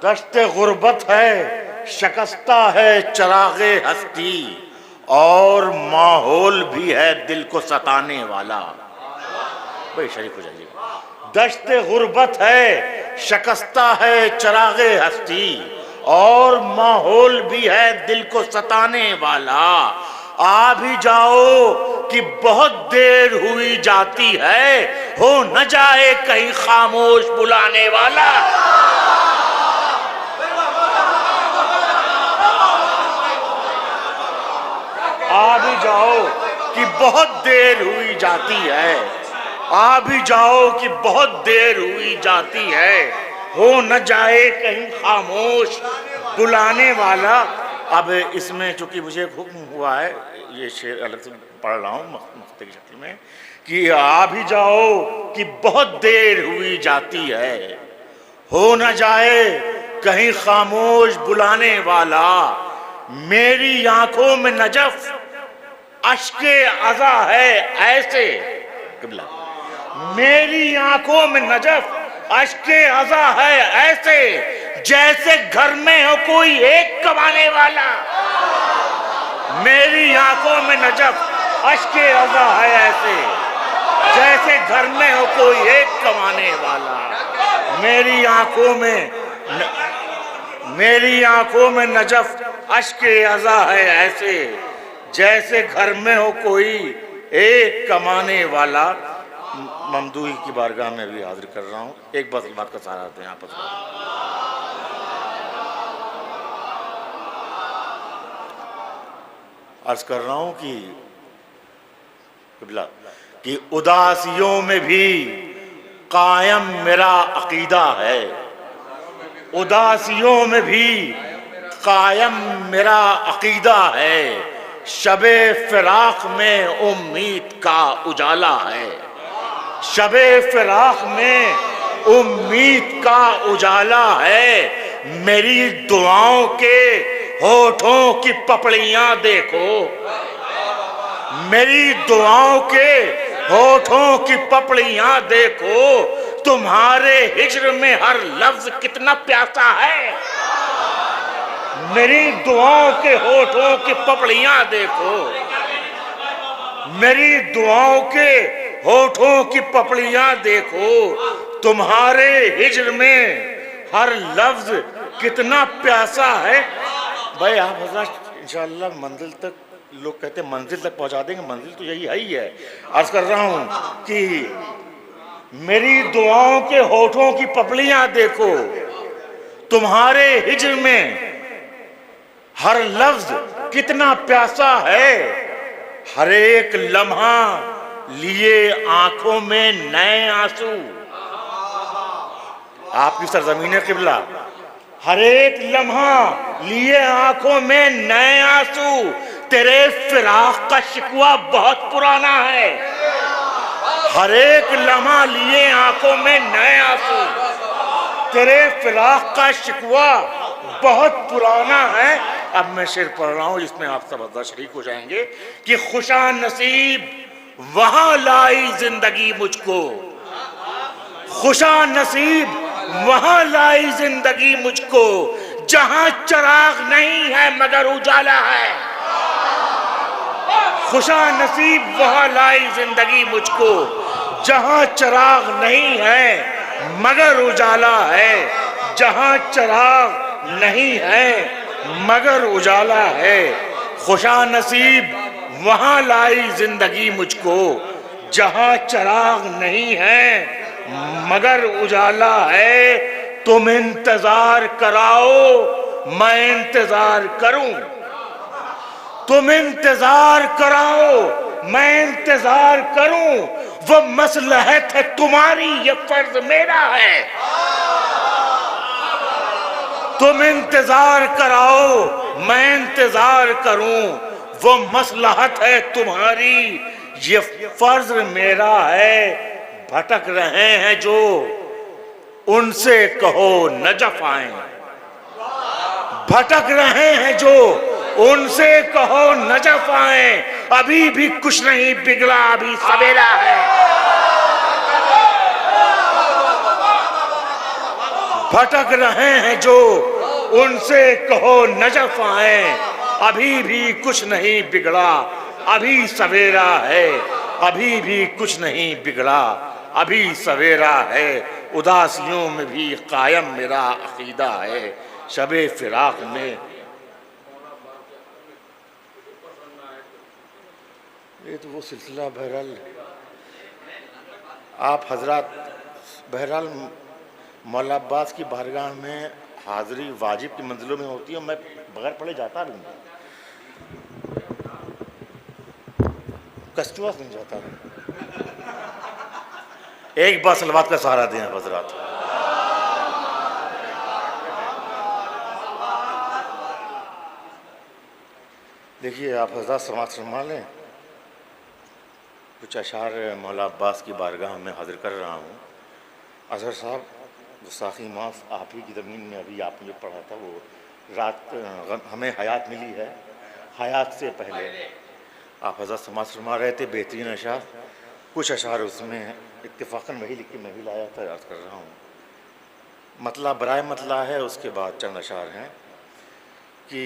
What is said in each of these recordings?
दश्ते गुर्बत है, शिकस्ता है चरागे हस्ती, और माहौल भी है दिल को सताने वाला। भाई शरीफ हो जाइए। दश्ते गुर्बत है, शिकस्ता है चरागे हस्ती, और माहौल भी है दिल को सताने वाला। आ भी जाओ कि बहुत देर हुई जाती है, हो न जाए कहीं खामोश बुलाने वाला। आ भी जाओ कि बहुत देर हुई जाती है, आ भी जाओ कि बहुत देर हुई जाती है, हो न जाए कहीं खामोश बुलाने वाला। अब इसमें चूंकि मुझे हुक्म हुआ है, ये शेर अलग से पढ़ रहा हूँ मुख्ते की शक्ल में, कि आ भी जाओ कि बहुत देर हुई जाती है, हो न जाए कहीं खामोश बुलाने वाला। मेरी आंखों में नजफ अश्के अज़ा है ऐसे, किबला मेरी आंखों में नजफ अश्के अज़ा है ऐसे, जैसे घर में हो कोई एक कमाने वाला। मेरी आंखों में नजफ अश्के अज़ा है ऐसे, जैसे घर में हो कोई एक कमाने वाला। मेरी आंखों में नजफ अश्के अज़ा है ऐसे, जैसे घर में हो कोई एक कमाने वाला। ममदूही की बारगाह में भी हाजिर कर रहा हूँ। एक बात का सहारा दें आप। अर्ज कर रहा हूँ कि उदासियों में भी कायम मेरा अकीदा है, उदासियों में भी कायम मेरा अकीदा है, शबे फिराक में उम्मीद का उजाला है, शबे फिराक में उम्मीद का उजाला है। मेरी दुआओं के होठों की पपड़ियां देखो, मेरी दुआओं के होठों की पपड़ियां देखो, तुम्हारे हिज्र में हर लफ्ज कितना प्यासा है। मेरी दुआओं के होठों की पपड़ियां देखो, मेरी दुआओं के होठों की पपड़ियां देखो, तुम्हारे हिज्र में हर लफ्ज कितना प्यासा है। भाई आप हज़रत इंशाअल्लाह मंजिल तक, लोग कहते हैं मंजिल तक पहुंचा देंगे, मंजिल तो यही ही है। अर्ज कर रहा हूं कि मेरी दुआओं के होठों की पपड़ियां देखो, तुम्हारे हिज्र में हर लफ्ज कितना प्यासा है। हर एक लम्हा लिए आंखों में नए आंसू, आपकी सरजमीन किबला, हर एक लम्हा लिए आंखों में नए आंसू। तेरे फिराक का शिकवा बहुत पुराना है, हर एक लम्हा लिए आंखों में नए आंसू। तेरे फिराक का शिकवा बहुत पुराना है। अब मैं शेर पढ़ रहा हूं जिसमें आप सब शरीक हो जाएंगे कि खुशा नसीब वहां लाई जिंदगी मुझको, खुशा नसीब वहां लाई जिंदगी मुझको, जहां चराग नहीं है मगर उजाला है। खुशा नसीब वहां लाई जिंदगी मुझको, जहां चराग नहीं है मगर उजाला है, जहां चराग नहीं है मगर उजाला है। खुशा नसीब वहां लाई जिंदगी मुझको, जहां चराग नहीं है मगर उजाला है। तुम इंतजार कराओ मैं इंतजार करूं, तुम इंतजार कराओ मैं इंतजार करूं, वो मसलहत है तुम्हारी ये फर्ज मेरा है। तुम इंतजार कराओ मैं इंतजार करूं, वो मसलहत है तुम्हारी ये फर्ज मेरा है। भटक रहे हैं जो उनसे कहो नजफ आए, भटक रहे हैं जो उनसे कहो नजफ आए, अभी भी कुछ नहीं बिगड़ा अभी सवेरा है। भटक रहे हैं जो, उनसे कहो नजफ आए। अभी भी कुछ नहीं बिगड़ा, अभी सवेरा है। अभी भी कुछ नहीं बिगड़ा, अभी सवेरा है। उदासियों में भी कायम मेरा अकीदा है। शबे फिराक में ये तो वो सिलसिला बहरहाल आप हजरात, बहरहाल मौला अब्बास की बारगाह में हाज़िरी वाजिब की मंजिलों में होती है। मैं बगैर पढ़े जाता भी नहीं, कस्टुआ नहीं जाता। एक बार सलवात का सहारा दें हजरात। देखिए आप हजरात समाज फरमा लें, कुछ अशार मौला अब्बास की बारगाह में हाजिर कर रहा हूँ। अजहर साहब, गुस्ताखी माफ, आप ही की ज़मीन में अभी आपने जो पढ़ा था वो रात हमें हयात मिली है। हयात से पहले आप हज़रत समाज फरमा रहे थे, बेहतरीन अशार। कुछ अशार उसमें इत्तेफाकन वही लिख के मैं भी लाया था, याद कर रहा हूँ। मतला बराए मतला है, उसके बाद चंद अशार हैं कि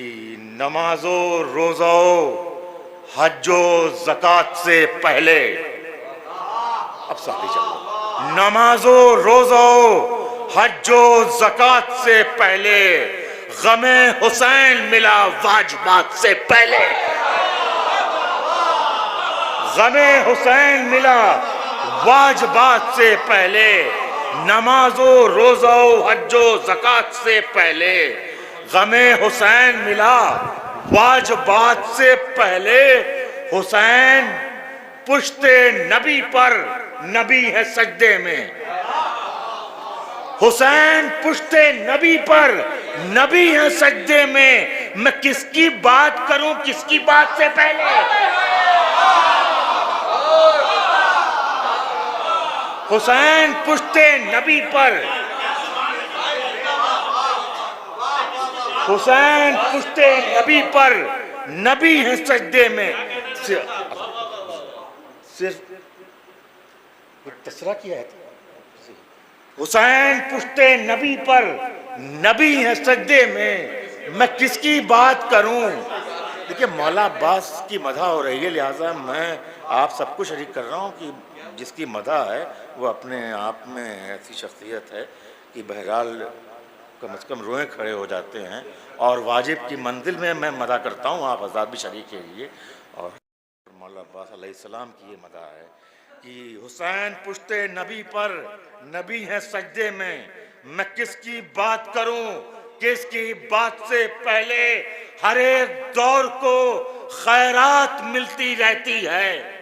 नमाजो रोज़ो हज्जो ज़कात से पहले, अब साथी चलो, नमाजो रोज़ो हज्जो ज़कात से पहले, गमे हुसैन मिला वाजबात से पहले। गमे हुसैन मिला वाजबात से पहले, नमाजो रोज़ो हज्जो ज़कात से पहले, गमे हुसैन मिला वाजबात से पहले। हुसैन पुश्ते नबी पर, नबी है सजदे में। हुसैन पुश्ते नबी पर, नबी है सजदे में। मैं किसकी बात करूं, किसकी बात से पहले? हुसैन पुश्ते नबी पर, हुसैन पुश्ते नबी पर, नबी है सजदे में। सिर्फ तसरा किया है। हुसैन पुश्ते नबी पर, नबी है सजदे में। मैं किसकी बात करूं? देखिए मौला अब्बास की मदह हो रही है, लिहाजा मैं आप सबको शरीक कर रहा हूं कि जिसकी मदह है वो अपने आप में ऐसी शख्सियत है कि बहरहाल कम से कम रोए खड़े हो जाते हैं। और वाजिब की मंजिल में मैं मदह करता हूँ, आप आज़ाद भी शरीक कीजिए। और मौला अब्बास अलैहिस्सलाम की ये मदह है कि हुसैन पुश्ते नबी पर, नबी है सजदे में। मैं किसकी बात करूं, किसकी बात से पहले? हर एक दौर को खैरात मिलती रहती है,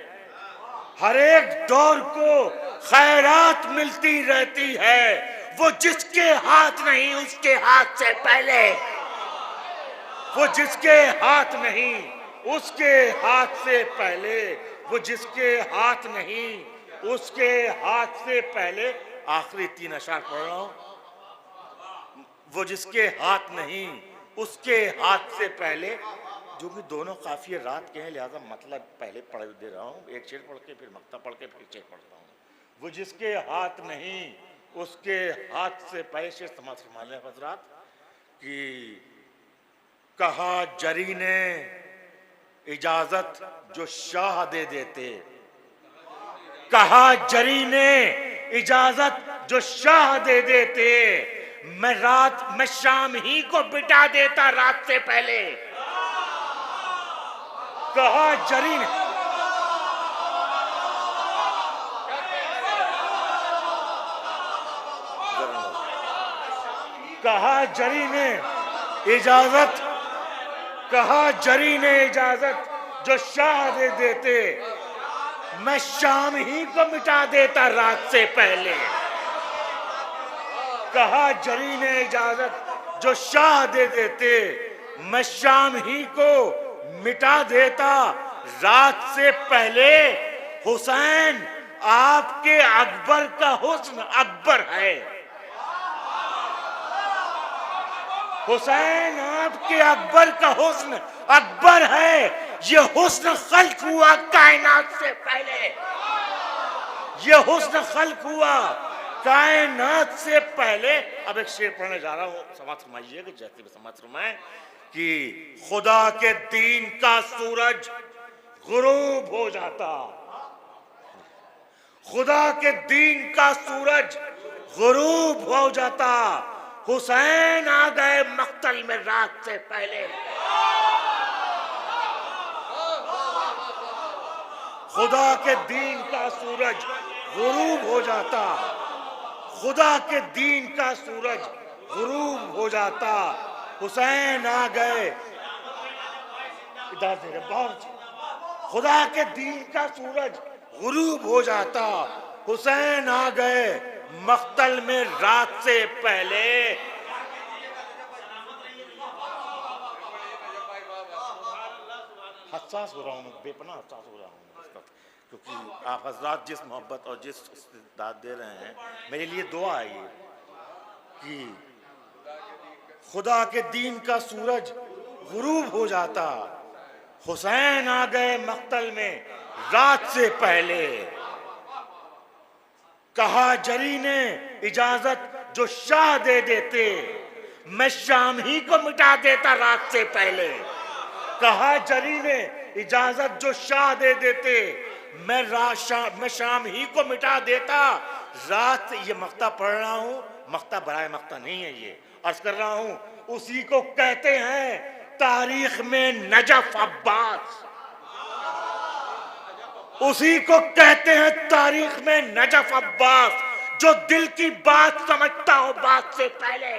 हर एक दौर को खैरात मिलती रहती है। वो जिसके हाथ नहीं उसके हाथ से पहले, वो जिसके हाथ नहीं उसके हाथ से पहले, वो जिसके हाथ नहीं उसके हाथ से पहले। आखिरी 3 अशार पढ़ रहा हूं। वो जिसके हाथ नहीं उसके हाथ से पहले, जो कि दोनों काफिए रात के हैं, लिहाजा मतलब पहले पढ़ दे रहा हूँ। एक शेर पढ़ के फिर मक्ता पढ़ के फिर शेर पढ़ता हूँ। वो जिसके हाथ नहीं उसके हाथ से पहले, शेर समाज फरमा लें हज़रात कि कहा जरी ने इजाजत जो शाह दे देते, कहा जरी ने इजाजत जो शाह दे देते। मैं शाम ही को बिटा देता रात से पहले। कहा जरी ने, कहा जरी ने इजाजत, कहा जरी ने इजाजत जो शाह दे देते। मैं शाम ही को मिटा देता रात से पहले। कहा जरी ने इजाजत जो शाह दे देते, मैं शाम ही को मिटा देता रात से पहले। हुसैन आपके अकबर का हुस्न अकबर है, हुसैन आपके अकबर का हुस्न अकबर है। ये हुस्न खल्क हुआ कायनात से पहले, ये हुस्न खल्क हुआ कायनात से पहले। अब एक शेर पढ़ने जा रहा हूं, समाज फरमाइएगा जैसे भी समाज फरमाए कि खुदा के दीन का सूरज गुरूब हो जाता, खुदा के दीन का सूरज गुरूब हो जाता, हुसैन आ गए मक्तल में रात से पहले। खुदा के दीन का सूरज गुरूब हो जाता, खुदा के दीन का सूरज गुरूब हो जाता, हुसैन आ गए। इधर से बहुत, खुदा के दीन का सूरज गुरूब हो जाता, हुसैन आ गए मक्तल में रात से पहले। हसास हो रहा हूँ, बेपनाह हसास हो रहा हूँ क्योंकि आप हजरात जिस मोहब्बत और जिस दाद दे रहे हैं, मेरे लिए दुआ है ये कि खुदा के दीन का सूरज गुरूब हो जाता, हुसैन आ गए मक्तल में रात से पहले। कहा जरी ने इजाजत जो शाह दे देते, मैं शाम ही को मिटा देता रात से पहले। कहा जरी ने इजाजत जो शाह दे देते, मैं शाम ही को मिटा देता रात। ये मक्ता पढ़ रहा हूं, मक्ता बराए मक्ता नहीं है, ये अर्ज कर रहा हूं, उसी को कहते हैं तारीख में नजफ अब्बास, उसी को कहते हैं तारीख में नजफ अब्बास, जो दिल की बात समझता हो बात से पहले।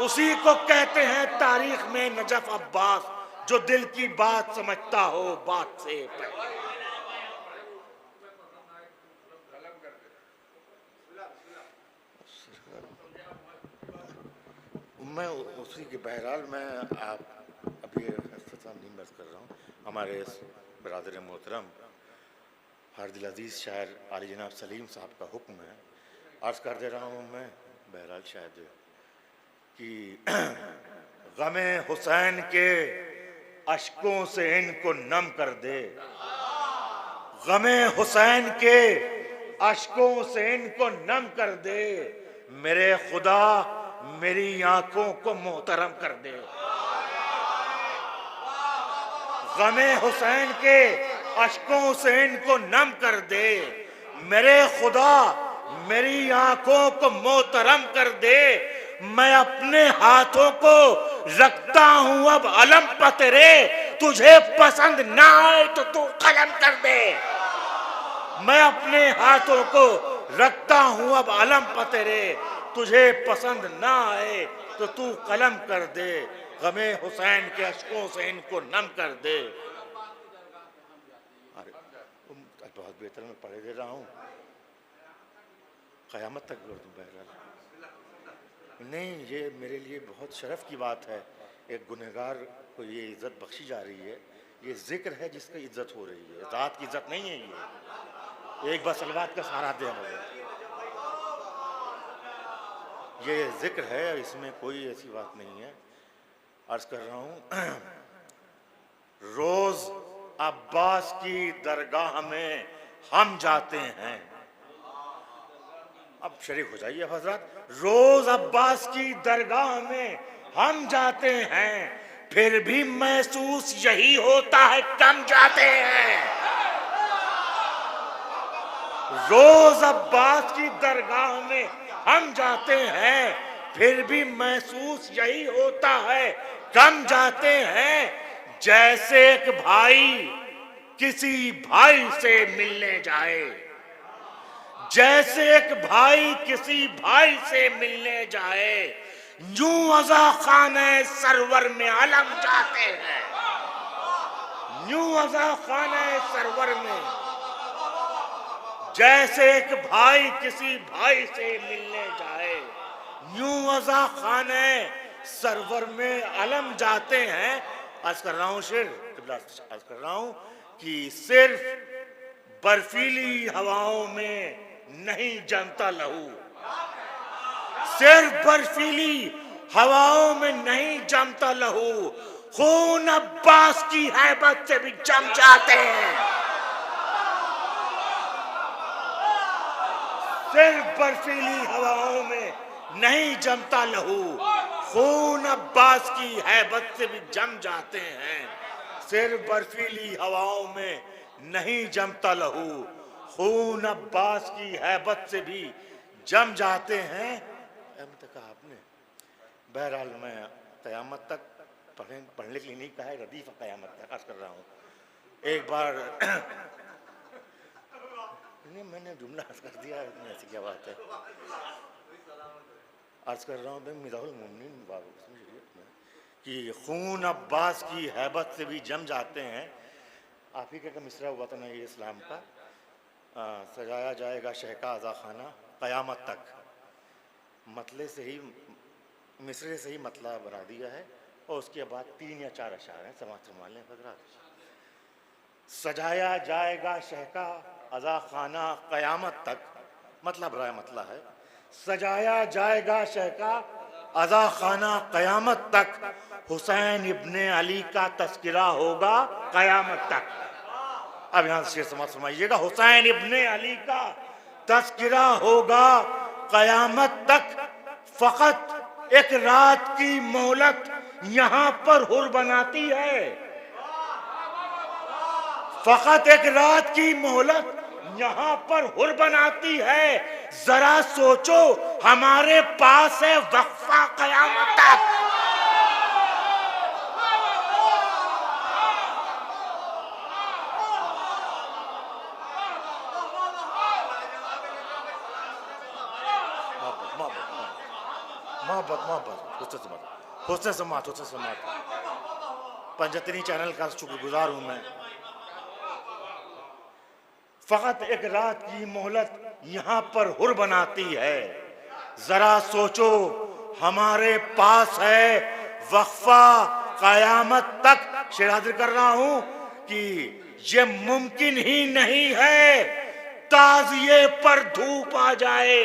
उसी को कहते हैं तारीख में नजफ अब्बास, जो दिल की बात समझता हो बात से पहले। मैं उसी के बहरहाल मैं आप अभी नहीं बस कर रहा हूँ। हमारे बरादर मोहतरम हर दिल अजीज़ शायर आली जनाब सलीम साहब का हुक्म है, अर्ज़ कर दे रहा हूँ मैं बहरहाल शायद कि गमे हुसैन के अश्कों से इनको नम कर दे, गमे हुसैन के अश्कों से इनको नम कर दे, मेरे खुदा मेरी आंखों को मोहतरम कर दे। गमे हुसैन के अश्कों से इनको नम कर दे, मेरे खुदा मेरी आंखों को मोहतरम कर दे। मैं अपने हाथों को रखता हूं अब अलम पर तेरे, तुझे पसंद ना आए तो तू कलम कर दे। मैं अपने हाथों को रखता हूं अब अलम पर तेरे, तुझे पसंद ना आए तो तू कलम कर दे। गमे हुसैन के अश्कों से इनको नम कर दे। अरे बहुत बेहतर मैं पढ़े दे रहा हूं, क़यामत तक बोल दूं बहरहाल। नहीं, ये मेरे लिए बहुत शर्फ की बात है, एक गुनहगार को ये इज़्ज़त बख्शी जा रही है। ये जिक्र है जिसकी इज़्ज़त हो रही है, ज़ात की इज़्ज़त नहीं है। ये एक बार सलवात का सहारा दे मुझे, ये जिक्र है, इसमें कोई ऐसी बात नहीं है। अर्ज़ कर रहा हूँ, रोज़ अब्बास की दरगाह में हम जाते हैं। अब शरीक हो जाइए हजरत। रोज अब्बास की दरगाह में हम जाते हैं, फिर भी महसूस यही होता है कम जाते हैं। रोज अब्बास की दरगाह में हम जाते हैं, फिर भी महसूस यही होता है कम जाते हैं। जैसे एक भाई किसी भाई से मिलने जाए, जैसे एक भाई किसी भाई से मिलने जाए, यूं अज़ा खाने सरवर में अलम जाते हैं। यूं अज़ा खाने सरवर में, जैसे एक भाई किसी भाई से मिलने जाए, यूं अज़ा खाने सरवर में अलम जाते हैं। अर्ज़ कर रहा हूँ शेर, अर्ज़ कर रहा हूँ कि सिर्फ बर्फीली हवाओं में नहीं जमता लहू, सिर्फ बर्फीली हवाओं में नहीं जमता लहू, खून अब्बास की हैबत से भी जम जाते हैं। फिर बर्फीली हवाओं में नहीं जमता लहू, खून अब्बास की हैबत से भी जम जाते हैं। सिर बर्फीली हवाओं में नहीं जमता लहू, खून अब्बास की हैबत से भी जम जाते हैं। तक आपने बहरहाल मैं क़यामत तक पढ़ने के लिए नहीं कहा है, रदीफ क़यामत तक अर्ज कर रहा हूँ। एक बार नहीं, मैंने जुमला अर्ज कर दिया, इसमें ऐसी क्या बात है। अर्ज कर रहा हूँ मिज़ाहुल मोमिनीन बाबू कि खून अब्बास की हैबत से भी जम जाते हैं। आप ही का मिसरा हुआ था ना ये इस्लाम का, सजाया जाएगा शह का आज़ा खाना क़यामत तक, मतले से ही मिसरे से ही मतला बना दिया है और उसके बाद 3 या 4 अशार हैं, समाज संभाल लें हज़रात। सजाया जाएगा शह का आज़ा खाना क़यामत तक, मतलब राय मतला है, सजाया जाएगा शह का आज़ा खाना क़यामत तक, हुसैन इब्ने अली का तस्करा होगा क़यामत तक। अब यहाँ से समाज समझिएगा, हुसैन इब्ने अली का तस्करा होगा क़यामत तक, फ़कत एक रात की मोहलत यहाँ पर हुर बनाती है। फ़कत एक रात की मोहलत यहाँ पर हुर बनाती है, जरा सोचो हमारे पास है वक्फा क़यामत तक। पंजतनी चैनल का शुक्रगुजार हूं मैं। फकत एक रात की मोहलत यहाँ पर हुर बनाती है, जरा सोचो हमारे पास है वक्फा क़यामत तक। शेर हाजिर कर रहा हूं कि ये मुमकिन ही नहीं है ताज़िए पर धूप आ जाए,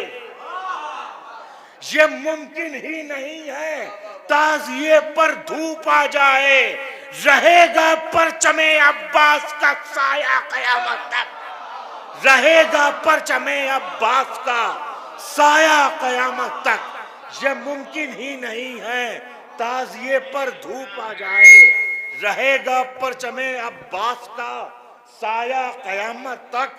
ये मुमकिन ही नहीं है ताज़िए पर धूप आ जाए, रहेगा परचमे अब्बास का साया क़यामत तक, रहेगा परचमे अब्बास का साया क़यामत तक। ये मुमकिन ही नहीं है ताज़िए पर धूप आ जाए, रहेगा परचमे अब्बास का साया क़यामत तक।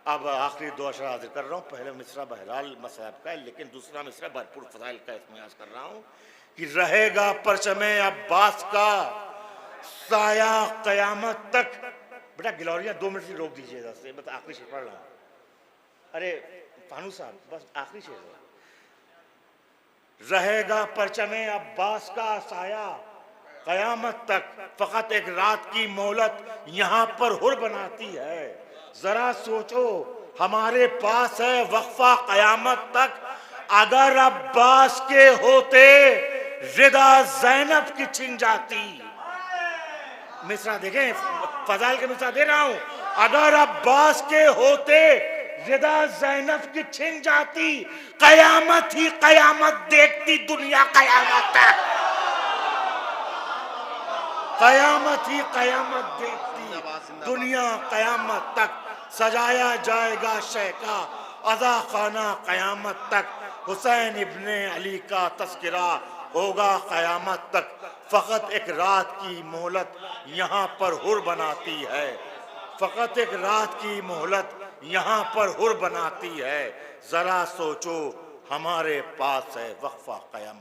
अब आखिरी 2 अशर हाजिर कर रहा हूँ। पहले मिसरा बहरहाल मसहब का है, लेकिन दूसरा मिसरा भरपूर फज़ाइल का, इसमें आज कर रहा हूँ कि रहेगा परचमे अब्बास का साया क़यामत तक। बेटा गिलौरियाँ 2 मिनट से रोक दीजिएगा, बस आखिरी शेर पढ़ रहा हूँ। अरे फानू साहब बस आखिरी शेर है। रहेगा परचमे अब्बास का साया क़यामत तक, फ़कत एक रात की मोहलत यहाँ पर हुर बनाती है, जरा सोचो हमारे पास है वक्फा क़यामत तक। अगर अब्बास के होते रिदा ज़ैनब की छिन जाती। मिसरा देखें, फज़ाइल के मिसरा दे रहा हूं। अगर अब्बास के होते रिदा ज़ैनब की छिन जाती, क़यामत ही क़यामत देखती दुनिया क़यामत तक, क़यामत ही क़यामत देखती दुनिया क़यामत तक। सजाया जाएगा शह का अज़ा खाना क़यामत तक, हुसैन इब्ने अली का तस्करा होगा क़यामत तक। फ़कत एक रात की मोहलत यहाँ पर हुर बनाती है, फ़कत एक रात की मोहलत यहाँ पर हुर बनाती है, ज़रा सोचो हमारे पास है वक्फा क़यामत।